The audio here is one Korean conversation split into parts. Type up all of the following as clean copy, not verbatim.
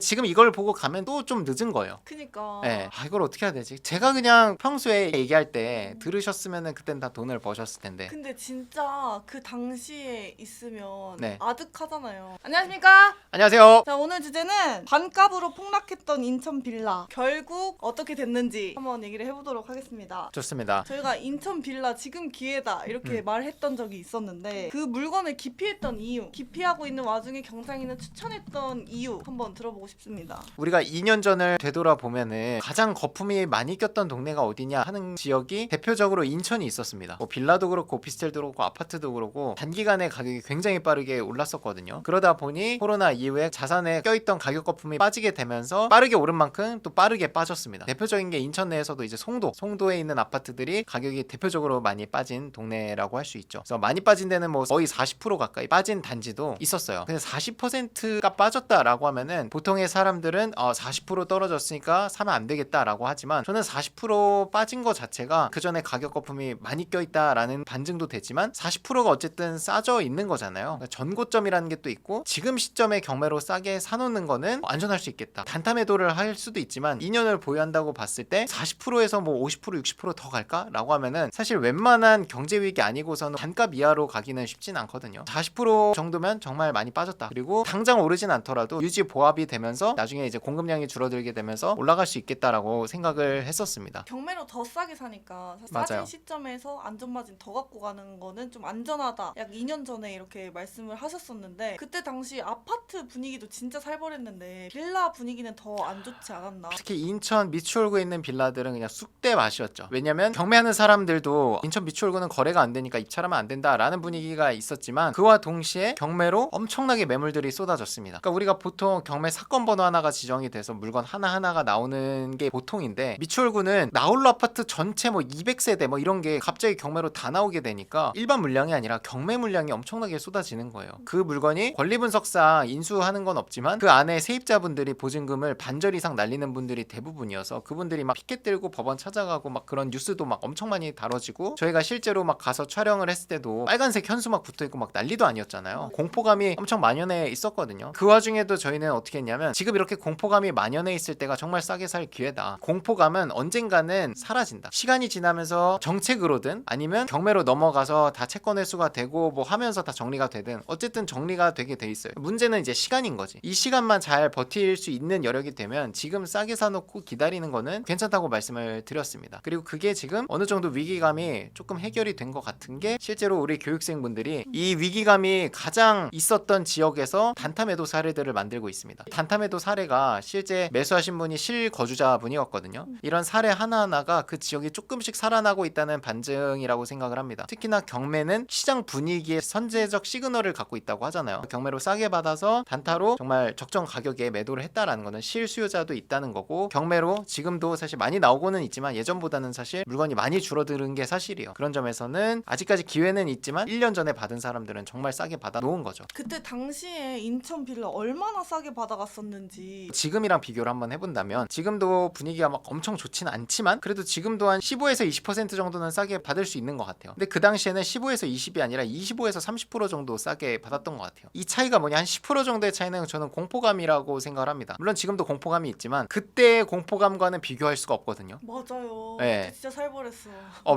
지금 이걸 보고 가면 또 좀 늦은 거예요. 그니까. 네. 이걸 어떻게 해야 되지? 제가 그냥 평소에 얘기할 때 들으셨으면은 그땐 다 돈을 버셨을 텐데. 근데 진짜 그 당시에 있으면 네. 아득하잖아요. 안녕하십니까? 안녕하세요. 자, 오늘 주제는 반값으로 폭락했던 인천 빌라 결국 어떻게 됐는지 한번 얘기를 해보도록 하겠습니다. 좋습니다. 저희가 인천 빌라 지금 기회다 이렇게 말했던 적이 있었는데 그 물건을 기피했던 이유, 기피하고 있는 와중에 경상이는 추천했던 이유 한번 들어보고 싶습니다. 우리가 2년 전을 되돌아보면은 가장 거품이 많이 꼈던 동네가 어디냐 하는 지역이 대표적으로 인천이 있었습니다. 뭐 빌라도 그렇고 오피스텔도 그렇고 아파트도 그렇고 단기간에 가격이 굉장히 빠르게 올랐었거든요. 그러다 보니 코로나 이후에 자산에 껴있던 가격 거품이 빠지게 되면서 빠르게 오른 만큼 또 빠르게 빠졌습니다. 대표적인 게 인천 내에서도 이제 송도에 있는 아파트들이 가격이 대표적으로 많이 빠진 동네라고 할 수 있죠. 그래서 많이 빠진 데는 뭐 거의 40% 가까이 빠진 단지도 있었어요. 근데 40%가 빠졌다라고 하면은 보통의 사람들은 40% 떨어졌으니까 사면 안 되겠다라고 하지만 저는 40% 빠진 거 자체가 그 전에 가격 거품이 많이 껴있다라는 반증도 되지만 40%가 어쨌든 싸져 있는 거잖아요. 그러니까 전고점이라는 게 또 있고 지금 시점에 경매로 싸게 사놓는 거는 안전할 수 있겠다. 단타 매도를 할 수도 있지만 2년을 보유한다고 봤을 때 40%에서 뭐 50% 60% 더 갈까라고 하면은 사실 웬만한 경제 위기 아니고서는 단값 이하로 가기는 쉽진 않거든요. 40% 정도면 정말 많이 빠졌다. 그리고 당장 오르진 않더라도 유지 보합이 되면서 나중에 이제 공급량이 줄어들게 되면서 올라갈 수 있겠다라고 생각을 했었습니다. 경매로 더 싸게 사니까 맞아요. 싸진 시점에서 안전마진 더 갖고 가는 거는 좀 안전하다. 약 2년 전에 이렇게 말씀을 하셨었는데 그때 당시 아파트 분위기도 진짜 살벌했는데 빌라 분위기는 더 안 좋지 않았나? 특히 인천 미추홀구에 있는 빌라들은 그냥 쑥대 맛이었죠. 왜냐면 경매하는 사람들도 인천 미추홀구는 거래가 안 되니까 입찰하면 안 된다라는 분위기가 있었지만 그와 동시에 경매로 엄청나게 매물들이 쏟아졌습니다. 그러니까 우리가 보통 경매 사건 번호 하나가 지정이 돼서 물건 하나하나가 나오는 게 보통인데 미추홀구는 나홀로 아파트 전체 뭐 200세대 뭐 이런 게 갑자기 경매로 다 나오게 되니까 일반 물량이 아니라 경매 물량이 엄청나게 쏟아지는 거예요. 그 물건이 권리 분석상 인수하는 건 없지만 그 안에 세입자분들이 보증금을 반절 이상 날리는 분들이 대부분이어서 그분들이 막 피켓 들고 법원 찾아가고 막 그런 뉴스도 막 엄청 많이 다뤄지고 저희가 실제로 막 가서 촬영을 했을 때도 빨간색 현수 막 붙어있고 막 난리도 아니었잖아요. 공포감이 엄청 만연해 있었거든요. 그 와중에도 저희는 어떻게 했냐면 지금 이렇게 공포감이 만연해 있을 때가 정말 싸게 살 기회다. 공포감은 언젠가는 사라진다. 시간이 지나면서 정책으로든 아니면 경매로 넘어가서 다 채권 회수가 되고 뭐 하면서 다 정리가 되든 어쨌든 정리가 되게 돼 있어요. 문제는 이제 시간인 거지. 이 시간만 잘 버틸 수 있는 여력이 되면 지금 싸게 사놓고 기다리는 거는 괜찮다고 말씀을 드렸습니다. 그리고 그게 지금 어느 정도 위기감이 조금 해결이 된 것 같은 게 실제로 우리 교육생분들이 이 위기감이 가장 있었던 지역에서 단타 매도 사례들을 만들고 있습니다. 단타 매도 사례가 실제 매수하신 분이 실거주자분이었거든요. 이런 사례 하나하나가 그 지역이 조금씩 살아나고 있다는 반증이라고 생각을 합니다. 특히나 경매는 시장 분위기의 선제적 시그널을 갖고 있다고 하잖아요. 경매로 싸게 받아서 단타로 정말 적정 가격에 매도를 했다라는 거는 실수요자도 있다는 거고 경매로 지금도 사실 많이 나오고는 있지만 예전보다는 사실 물건이 많이 줄어드는 게 사실이에요. 그런 점에서는 아직까지 기회는 있지만 1년 전에 받은 사람들은 정말 싸게 받아 놓은 거죠. 그때 당시에 인천 빌라 얼마나 싸게 받아갔었는지 지금이랑 비교를 한번 해본다면 지금도 분위기가 막 엄청 좋지는 않지만 그래도 지금도 한 15에서 20% 정도는 싸게 받을 수 있는 것 같아요. 근데 그 당시에는 15에서 20이 아니라 25에서 30% 정도 싸게 받았던 것 같아요. 이 차이가 뭐냐, 한 10% 정도의 차이는 저는 공포감이라고 생각을 합니다. 물론 지금도 공포감이 있지만 그때의 공포감과는 비교할 수가 없거든요. 맞아요. 네. 그때 진짜 살벌했어.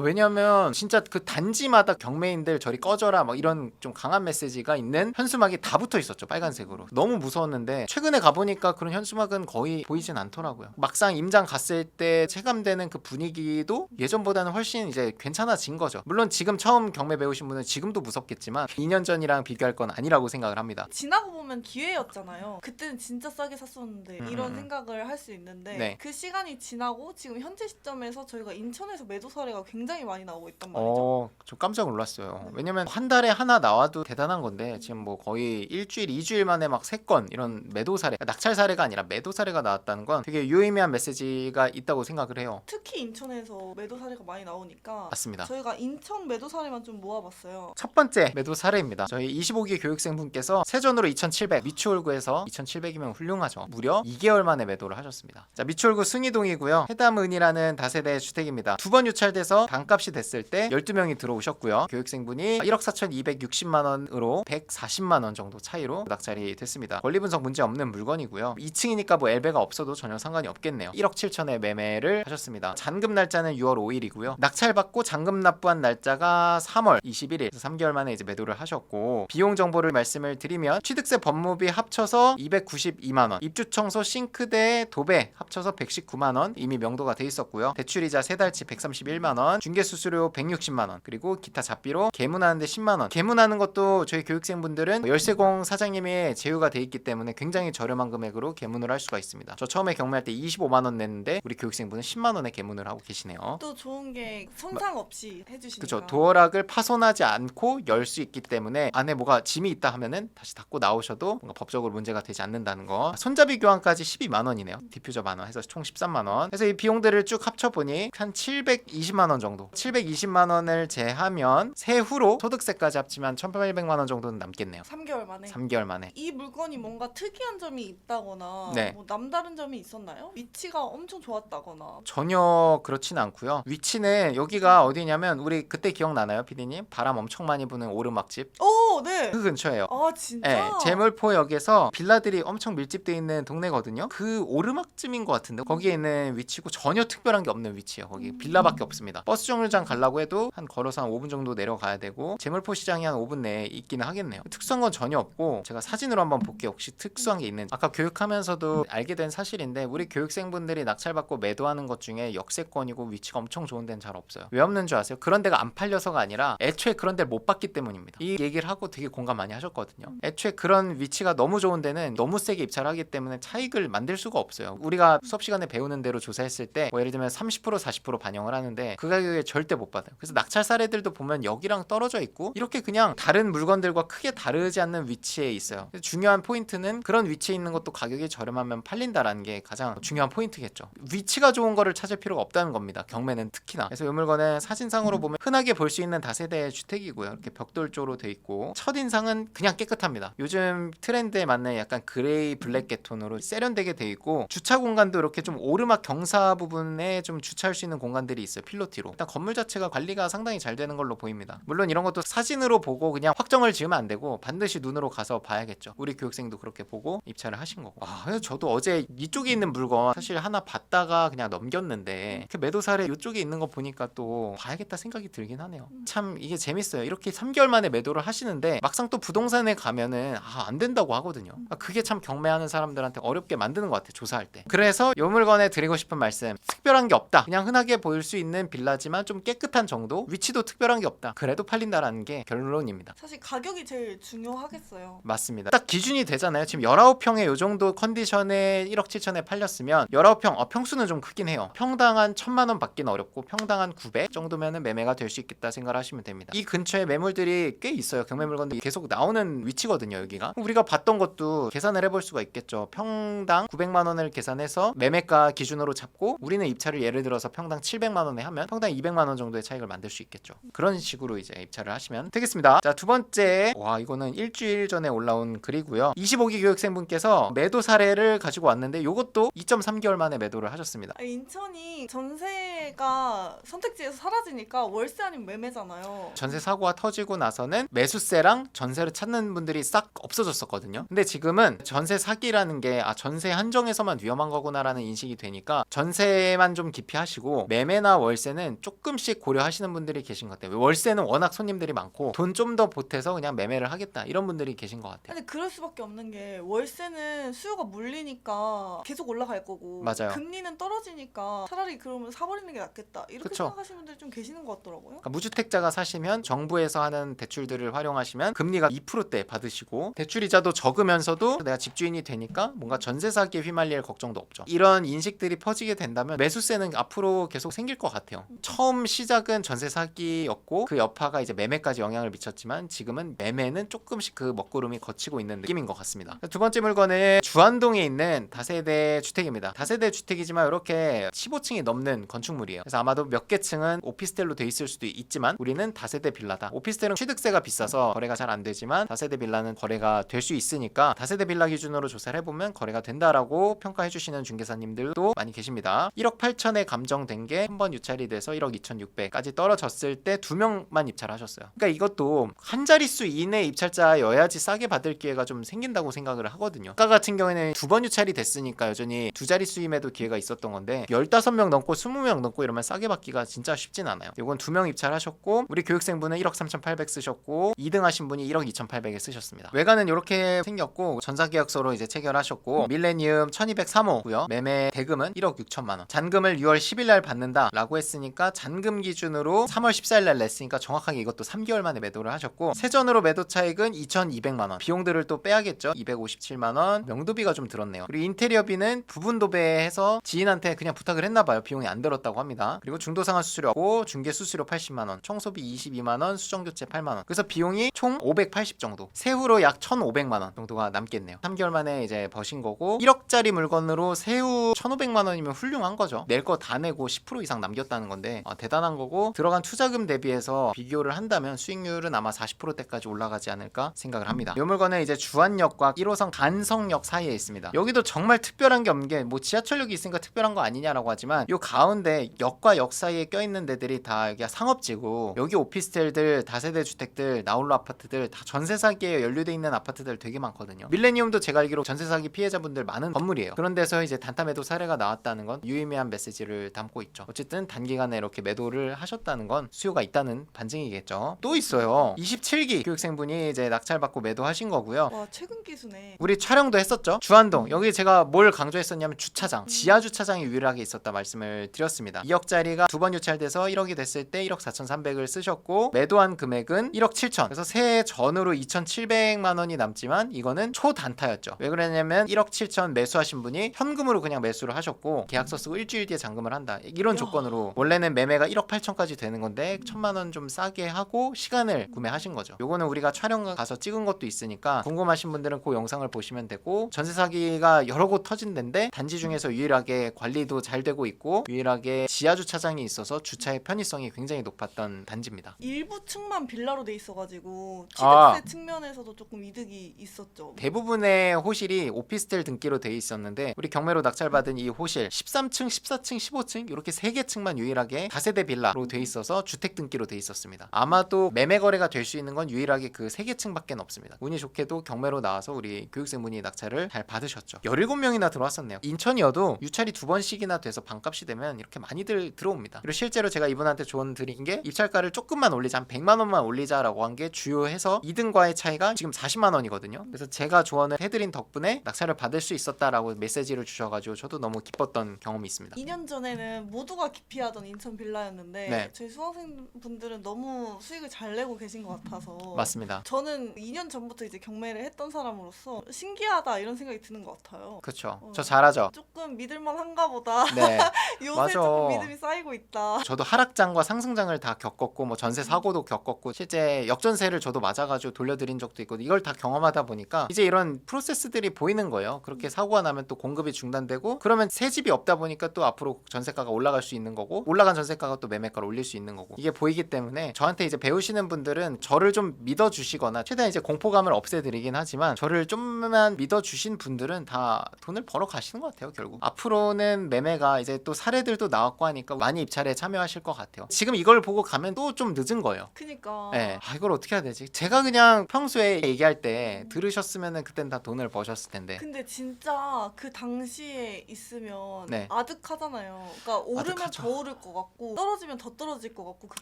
왜냐면 진짜 그 단지마다 경매인들 저리 꺼져라 뭐 이런 좀 강한 메시지가 있는 현수막이 다 붙어 있었죠. 빨간색으로. 너무 무서웠는데 최근에 가보니까 그런 현수막은 거의 보이진 않더라고요. 막상 임장 갔을 때 체감되는 그 분위기도 예전보다는 훨씬 이제 괜찮아진 거죠. 물론 지금 처음 경매 배우신 분은 지금도 무섭겠지만 2년 전이랑 비교할 건 아니라고 생각을 합니다. 지나고 보면 기회였잖아요. 그때는 진짜 싸게 샀었는데 이런 생각을 할 수 있는데 네. 그 시간이 지나고 지금 현재 시점에서 저희가 인천에서 매도 사례가 굉장히 많이 나오고 있단 말이죠. 좀 깜짝 놀랐어요. 왜냐면 한 달에 하나 나와도 대단한 건데 지금 뭐 거의 일주일, 2주일 만에 막 3건 이런 매도 사례, 낙찰 사례가 아니라 매도 사례가 나왔다는 건 되게 유의미한 메시지가 있다고 생각을 해요. 특히 인천에서 매도 사례가 많이 나오니까 맞습니다. 저희가 인천 매도 사례만 좀 모아봤어요. 첫 번째 매도 사례입니다. 저희 25기 교육생분께서 세전으로 2,700, 미추홀구에서 2,700이면 훌륭하죠. 무려 2개월 만에 매도를 하셨습니다. 자, 미추홀구 순이동이고요. 해담은이라는 다세대 주택입니다. 두 번 유찰돼서 반값이 됐을 때 12명이 들어오셨고요. 교육생분이 1억 4,260만 원으로 140만 원 정도 차이로 낙찰이 됐습니다. 권리 분석 문제 없는 물건 물건이고요. 2층이니까 뭐 엘베가 없어도 전혀 상관이 없겠네요. 1억 7천에 매매를 하셨습니다. 잔금 날짜는 6월 5일이고요. 낙찰받고 잔금 납부한 날짜가 3월 21일. 3개월 만에 이제 매도를 하셨고, 비용 정보를 말씀을 드리면 취득세 법무비 합쳐서 292만 원, 입주 청소 싱크대 도배 합쳐서 119만 원 이미 명도가 돼 있었고요. 대출이자 3달치 131만 원, 중개 수수료 160만 원, 그리고 기타 잡비로 개문하는데 10만 원. 개문하는 것도 저희 교육생분들은 열세공 사장님이 제휴가 돼 있기 때문에 굉장히 저렴한 금액으로 개문을 할 수가 있습니다. 저 처음에 경매할 때 25만 원 냈는데 우리 교육생분은 10만 원에 개문을 하고 계시네요. 또 좋은 게 손상 없이 해주시니까. 그렇죠. 도어락을 파손하지 않고 열 수 있기 때문에 안에 뭐가 짐이 있다 하면은 다시 닫고 나오셔도 뭔가 법적으로 문제가 되지 않는다는 거. 손잡이 교환까지 12만 원이네요. 디퓨저 만 원 해서 총 13만 원. 그래서 이 비용들을 쭉 합쳐보니 한 720만 원 정도. 720만 원을 제하면 세후로 소득세까지 합치면 1,800만 원 정도는 남겠네요. 3개월 만에. 3개월 만에. 이 물건이 뭔가 특이한 점이 있다거나 네. 뭐 남다른 점이 있었나요? 위치가 엄청 좋았다거나. 전혀 그렇진 않고요. 위치는 여기가 어디냐면 우리 그때 기억나나요, 피디님? 바람 엄청 많이 부는 오르막집 오, 네. 그 근처예요. 아, 진짜? 네, 제물포역에서 빌라들이 엄청 밀집되어 있는 동네거든요. 그 오르막쯤인 것 같은데 거기에 있는 위치고 전혀 특별한 게 없는 위치예요. 거기 빌라밖에 없습니다. 버스 정류장 가려고 해도 한 걸어서 한 5분 정도 내려가야 되고 제물포 시장이 한 5분 내에 있기는 하겠네요. 특수한 건 전혀 없고 제가 사진으로 한번 볼게요. 혹시 특수한 게 있는지. 아까 교육하면서도 알게 된 사실인데 우리 교육생분들이 낙찰받고 매도하는 것 중에 역세권이고 위치가 엄청 좋은 데는 잘 없어요. 왜 없는 줄 아세요? 그런 데가 안 팔려서가 아니라 애초에 그런 데를 못 봤기 때문입니다. 이 얘기를 하고 되게 공감 많이 하셨거든요. 애초에 그런 위치가 너무 좋은 데는 너무 세게 입찰을 하기 때문에 차익을 만들 수가 없어요. 우리가 수업 시간에 배우는 대로 조사했을 때 뭐 예를 들면 30% 40% 반영을 하는데 그 가격에 절대 못 받아요. 그래서 낙찰 사례들도 보면 여기랑 떨어져 있고 이렇게 그냥 다른 물건들과 크게 다르지 않는 위치에 있어요. 중요한 포인트는 그런 위치에 있는 것도 가격이 저렴하면 팔린다라는 게 가장 중요한 포인트겠죠. 위치가 좋은 거를 찾을 필요가 없다는 겁니다. 경매는 특히나. 그래서 이 물건은 사진상으로 보면 흔하게 볼 수 있는 다세대 주택이고요. 이렇게 벽돌조로 돼 있고 첫인상은 그냥 깨끗합니다. 요즘 트렌드에 맞는 약간 그레이 블랙 계톤으로 세련되게 돼 있고 주차 공간도 이렇게 좀 오르막 경사 부분에 좀 주차할 수 있는 공간들이 있어요. 필로티로. 일단 건물 자체가 관리가 상당히 잘 되는 걸로 보입니다. 물론 이런 것도 사진으로 보고 그냥 확정을 지으면 안 되고 반드시 눈으로 가서 봐야겠죠. 우리 교육생도 그렇게 보고 입찰을 하신 거고. 그래서 저도 어제 이쪽에 있는 물건 사실 하나 봤다가 그냥 넘겼는데 그 매도 사례 이쪽에 있는 거 보니까 또 봐야겠다 생각이 들긴 하네요. 참 이게 재밌어요. 이렇게 3개월 만에 매도를 하시는데 막상 또 부동산에 가면은 안 된다고 하거든요. 그게 참 경매하는 사람들한테 어렵게 만드는 것 같아요. 조사할 때. 그래서 이 물건에 드리고 싶은 말씀, 특별한 게 없다. 그냥 흔하게 보일 수 있는 빌라지만 좀 깨끗한 정도, 위치도 특별한 게 없다. 그래도 팔린다라는 게 결론입니다. 사실 가격이 제일 중요하겠어요. 맞습니다. 딱 기준이 되잖아요. 지금 19평에 요 정도 컨디션에 1억 7천에 팔렸으면 19평, 평수는 좀 크긴 해요. 평당 한 1,000만 원 받기는 어렵고 평당 한 900 정도면은 매매가 될 수 있겠다 생각을 하시면 됩니다. 이 근처에 매물들이 꽤 있어요. 경매 물건들이 계속 나오는 위치거든요. 여기가. 우리가 봤던 것도 계산을 해볼 수가 있겠죠. 평당 900만 원을 계산해서 매매가 기준으로 잡고 우리는 입찰을 예를 들어서 평당 700만 원에 하면 평당 200만 원 정도의 차익을 만들 수 있겠죠. 그런 식으로 이제 입찰을 하시면 되겠습니다. 자, 두 번째. 이거는 일주일 전에 올라온 글이고요. 25기 교육생분께서 매도 사례를 가지고 왔는데 이것도 2.3개월 만에 매도를 하셨습니다. 인천이 전세가 선택지에서 사라지니까 월세 아니면 매매잖아요. 전세 사고가 터지고 나서는 매수세랑 전세를 찾는 분들이 싹 없어졌었거든요. 근데 지금은 전세 사기라는 게 전세 한정에서만 위험한 거구나라는 인식이 되니까 전세만 좀 기피 하시고 매매나 월세는 조금씩 고려하시는 분들이 계신 것 같아요. 월세는 워낙 손님들이 많고 돈 좀 더 보태서 그냥 매매를 하겠다 이런 분들이 계신 것 같아요. 근데 그럴 수밖에 없는 게 월세는 수요가 물리니까 계속 올라갈 거고 맞아요. 금리는 떨어지니까 차라리 그러면 사버리는 게 낫겠다 이렇게 그쵸. 생각하시는 분들이 좀 계시는 것 같더라고요. 그러니까 무주택자가 사시면 정부에서 하는 대출들을 활용하시면 금리가 2%대 받으시고 대출이자도 적으면서도 내가 집주인이 되니까 뭔가 전세 사기에 휘말릴 걱정도 없죠. 이런 인식들이 퍼지게 된다면 매수세는 앞으로 계속 생길 것 같아요. 처음 시작은 전세 사기였고 그 여파가 이제 매매까지 영향을 미쳤지만 지금은 매매는 조금씩 그 먹구름이 거치고 있는 느낌인 것 같습니다. 두 번째 물건은 주안동에 있는 다세대 주택입니다. 다세대 주택이지만 이렇게 15층이 넘는 건축물이에요. 그래서 아마도 몇 개 층은 오피스텔로 돼 있을 수도 있지만 우리는 다세대 빌라다. 오피스텔은 취득세가 비싸서 거래가 잘 안 되지만 다세대 빌라는 거래가 될 수 있으니까 다세대 빌라 기준으로 조사를 해보면 거래가 된다라고 평가해 주시는 중개사님들도 많이 계십니다. 1억 8천에 감정된 게 한 번 유찰이 돼서 1억 2,600까지 떨어졌을 때 2명만 입찰하셨어요. 그러니까 이것도 한 자릿수 이내 입찰자여야지 싸게 받을 기회가 좀 생긴다고 생각을 하거든요. 아까 같은 경우에는 2번 유찰이 됐으니까 여전히 두 자릿수임에도 기회가 있었던 건데 15명 넘고 20명 넘고 이러면 싸게 받기가 진짜 쉽진 않아요. 이건 2명 입찰하셨고 우리 교육생분은 1억 3,800 쓰셨고 2등 하신 분이 1억 2,800에 쓰셨습니다. 외관은 이렇게 생겼고 전자계약서로 이제 체결하셨고 밀레니엄 1203호고요. 매매 대금은 1억 6천만 원. 잔금을 6월 10일 날 받는다라고 했으니까 잔금 기준으로 3월 14일 날 냈으니까 정확하게 이것도 3개월 만에 매도를 하셨고 세전으로 매도 차익은 2,200만 원. 비용들을 또 빼야겠죠. 257만 원. 명도비가 좀 들었네요. 그리고 인테리어비는 부분 도배해서 지인한테 그냥 부탁을 했나 봐요. 비용이 안 들었다고 합니다. 그리고 중도상환 수수료고 중개 수수료 80만 원, 청소비 22만 원, 수정 교체 8만 원. 그래서 비용이 총 580 정도. 세후로 약 1,500만 원 정도가 남겠네요. 3개월 만에 이제 버신 거고 1억짜리 물건으로 세후 1,500만 원이면 훌륭한 거죠. 낼 거 다 내고 10% 이상 남겼다는 건데 대단한 거고 들어간 투자금 대비해서 비교를 한다면 수익률은 아마 40%대까지 올라가지 않을까 생각을 합니다. 이 물건은 이제 주안역과 1호선 간성역 사이에 있습니다. 여기도 정말 특별한 게 없는 게 뭐 지하철역이 있으니까 특별한 거 아니냐라고 하지만 요 가운데 역과 역 사이에 껴있는 데들이 다 여기가 상업지고 여기 오피스텔들, 다세대 주택들, 나홀로 아파트들 다 전세 사기에 연루돼 있는 아파트들 되게 많거든요. 밀레니엄도 제가 알기로 전세 사기 피해자분들 많은 건물이에요. 그런 데서 이제 단타 매도 사례가 나왔다는 건 유의미한 메시지를 담고 있죠. 어쨌든 단기간에 이렇게 매도를 하셨다는 건 수요가 있다는 반증이겠죠. 또 있어요. 27기 교육생분이 이제 낙찰받고 매도하신 거고요. 와 최근 기수네. 우리 촬영도 했었죠. 주안동 여기 제가 뭘 강조했었냐면 주차장, 지하 주차장이 유일하게 있었다 말씀을 드렸습니다. 2억짜리가 2번 유찰돼서 1억이 됐을 때 1억 4,300을 쓰셨고 매도한 금액은 1억 7천. 그래서 새해 전후로 2,700만 원이 남지만 이거는 초단타였죠. 왜 그러냐면 1억 7천 매수하신 분이 현금으로 그냥 매수를 하셨고 계약서 쓰고 일주일 뒤에 잔금을 한다. 이런 조건으로 원래는 매매가 1억 8천까지 되는 건데 1,000만 원 좀 싸게 하고 시간을 구매하신 거죠. 요거는 우리가 촬영 가서 찍은 것도 있으니까 궁금하신 분들은 그 영상을 보시면 되고 전세 사기가 여러 곳 터진 데인데 단지 중에서 유일하게 관리도 잘 되고 있고 유일하게 지하 주차장이 있어서 주차의 편의성이 굉장히 높았던 단지입니다. 일부 층만 빌라로 돼 있어가지고 아. 취득세 측면에서도 조금 이득이 있었죠. 대부분의 호실이 오피스텔 등기로 돼 있었는데 우리 경매로 낙찰받은 이 호실 13층, 14층, 15층 이렇게 3개 층만 유일하게 다세대 빌라로 돼 있어서 주택 등기로 돼 있었습니다. 아마도 매매 거래가 될 수 있는 건 유일하게 그 3개 층밖에 없습니다. 운이 좋게도 경매로 나와서 우리 교육생분이 낙찰을 잘 받으셨죠. 17명이나 들어왔었네요. 인천이어도 유찰이 2번씩이나 돼서 반값이 되면 이렇게 많이들 들어옵니다. 그리고 실제로 제가 이분한테 조언 드린 게 입찰가를 조금만 올리자, 한 100만 원만 올리자라고 한 게 주요해서 2등과의 차이가 지금 40만 원이거든요. 그래서 제가 조언을 해드린 덕분에 낙찰을 받을 수 있었다라고 메시지를 주셔가지고 저도 너무 기뻤던 경험이 있습니다. 2년 전에는 모두가 기피하던 인천 빌라였는데 네. 저희 수강생분들은 너무 수익을 잘 내고 계신 것 같아서 맞습니다. 저는 2년 전부터 이제 경매를 했던 사람으로서 신기하다 이런 생각이 드는 것 같아요. 그쵸. 저 잘하죠. 조금 믿을만한가 보다. 네. 요새 맞아. 조금 믿음이 쌓이고 있다. 저도 하락장과 상승장을 다 겪었고 뭐 전세 사고도 겪었고 실제 역전세를 저도 맞아가지고 돌려드린 적도 있고 이걸 다 경험하다 보니까 이제 이런 프로세스들이 보이는 거예요. 그렇게 사고가 나면 또 공급이 중단되고 그러면 새 집이 없다 보니까 또 앞으로 전세가가 올라갈 수 있는 거고 올라간 전세가가 또 매매가를 올릴 수 있는 거고 이게 보이기 때문에 저한테 이제 배우시는 분들은 저를 좀 믿어주시거나 최대한 이제 공포감을 없애드리긴 하지만 저를 좀만 믿어주신 분들은 다 돈을 벌어 가시는 것 같아요. 결국 앞으로는 매매가 이제 또 사례들도 나왔고 하니까 많이 입찰에 참여하실 것 같아요. 지금 이걸 보고 가면 또 좀 늦은 거예요. 그니까. 네. 이걸 어떻게 해야 되지? 제가 그냥 평소에 얘기할 때 들으셨으면은 그땐 다 돈을 버셨을 텐데. 근데 진짜 그 당시에 있으면 네. 아득하잖아요. 그러니까 오르면 아득하죠. 더 오를 것 같고 떨어지면 더 떨어질 것 같고 그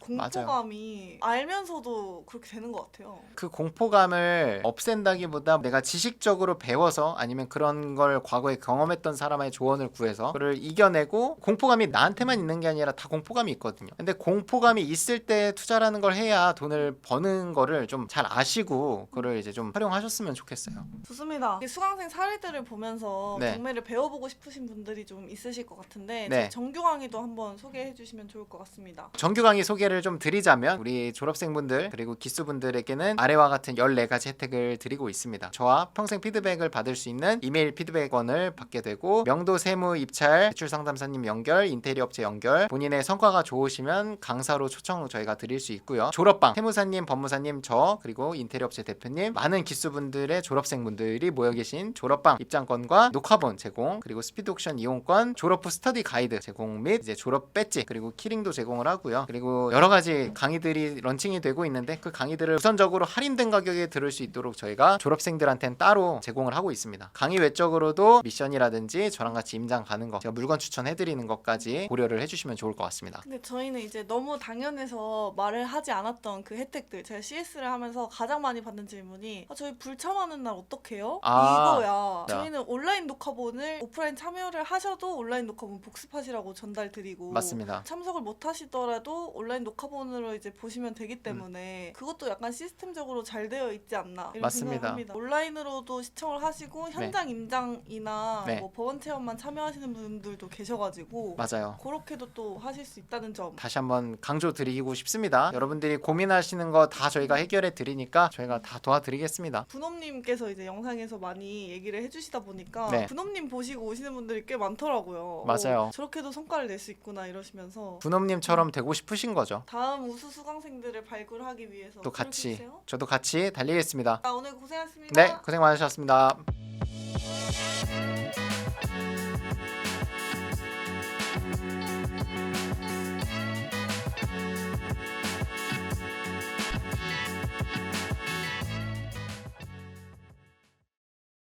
공포감이 알면서도 그렇게 되는 것 같아요. 그 공포감을 없앤다기보다 내가 지식적으로 배워서 아니면 그런 걸 과거에 경험했던 사람의 조언을 구해서 그걸 이겨내고 공포감이 나한테만 있는 게 아니라 다 공포감이 있거든요. 근데 공포감이 있을 때 투자라는 걸 해야 돈을 버는 거를 좀 잘 아시고 그걸 이제 좀 활용하셨으면 좋겠어요. 좋습니다. 이 수강생 사례들을 보면서 네. 경매를 배워보고 싶으신 분들이 좀 있으실 것 같은데 네. 정규 강의도 한번 소개해 주시면 좋을 것 같습니다. 정규 강의 소개를 좀 드리자면 우리 졸업생분들 그리고 기수분들에게는 아래와 같은 14가지 혜택을 드리고 있습니다. 저와 평생 피드백을 받을 수 있는 이메일 피드백원을 받게 되고 명도 세무 입찰 대출 상담사님 연결 인테리어 업체 연결 본인의 성과가 좋으시면 강사로 초청 저희가 드릴 수 있고요. 졸업방 세무사님 법무사님 저 그리고 인테리어 업체 대표님 많은 기수분들의 졸업생분들이 모여 계신 졸업방 입장권과 녹화본 제공 그리고 스피드 옥션 이용권 졸업 후 스터디 가이드 제공 및 이제 졸업 배지 그리고 키링도 제공을 하고요. 그리고 여러 가지 강의들이 런칭이 되고 있는데 그 강의들을 우선적으로 할인된 가격에 들을 수 있도록 저희가 졸업생들한테는 따로 제공을 운영을 하고 있습니다. 강의 외적으로도 미션이라든지 저랑 같이 임장 가는 거, 제가 물건 추천해드리는 것까지 고려를 해주시면 좋을 것 같습니다. 근데 저희는 이제 너무 당연해서 말을 하지 않았던 그 혜택들, 제가 CS를 하면서 가장 많이 받는 질문이 저희 불참하는 날 어떡해요? 이거야. 자. 저희는 온라인 녹화본을 오프라인 참여를 하셔도 온라인 녹화본 복습하시라고 전달드리고, 맞습니다. 참석을 못 하시더라도 온라인 녹화본으로 이제 보시면 되기 때문에 그것도 약간 시스템적으로 잘 되어 있지 않나 이런 맞습니다. 생각을 합니다. 온라인으로도 시청을 하시고 현장 임장이나 네. 뭐 법원 체험만 참여하시는 분들도 계셔가지고 맞아요. 그렇게도 또 하실 수 있다는 점. 다시 한번 강조드리고 싶습니다. 여러분들이 고민하시는 거 다 저희가 해결해 드리니까 저희가 다 도와드리겠습니다. 분업님께서 이제 영상에서 많이 얘기를 해주시다 보니까 네. 분업님 보시고 오시는 분들이 꽤 많더라고요. 맞아요. 저렇게도 성과를 낼 수 있구나 이러시면서 분업님처럼 되고 싶으신 거죠. 다음 우수 수강생들을 발굴하기 위해서 또 같이, 노력해주세요. 저도 같이 달리겠습니다. 오늘 고생하셨습니다. 네, 고생 많으셨습니다.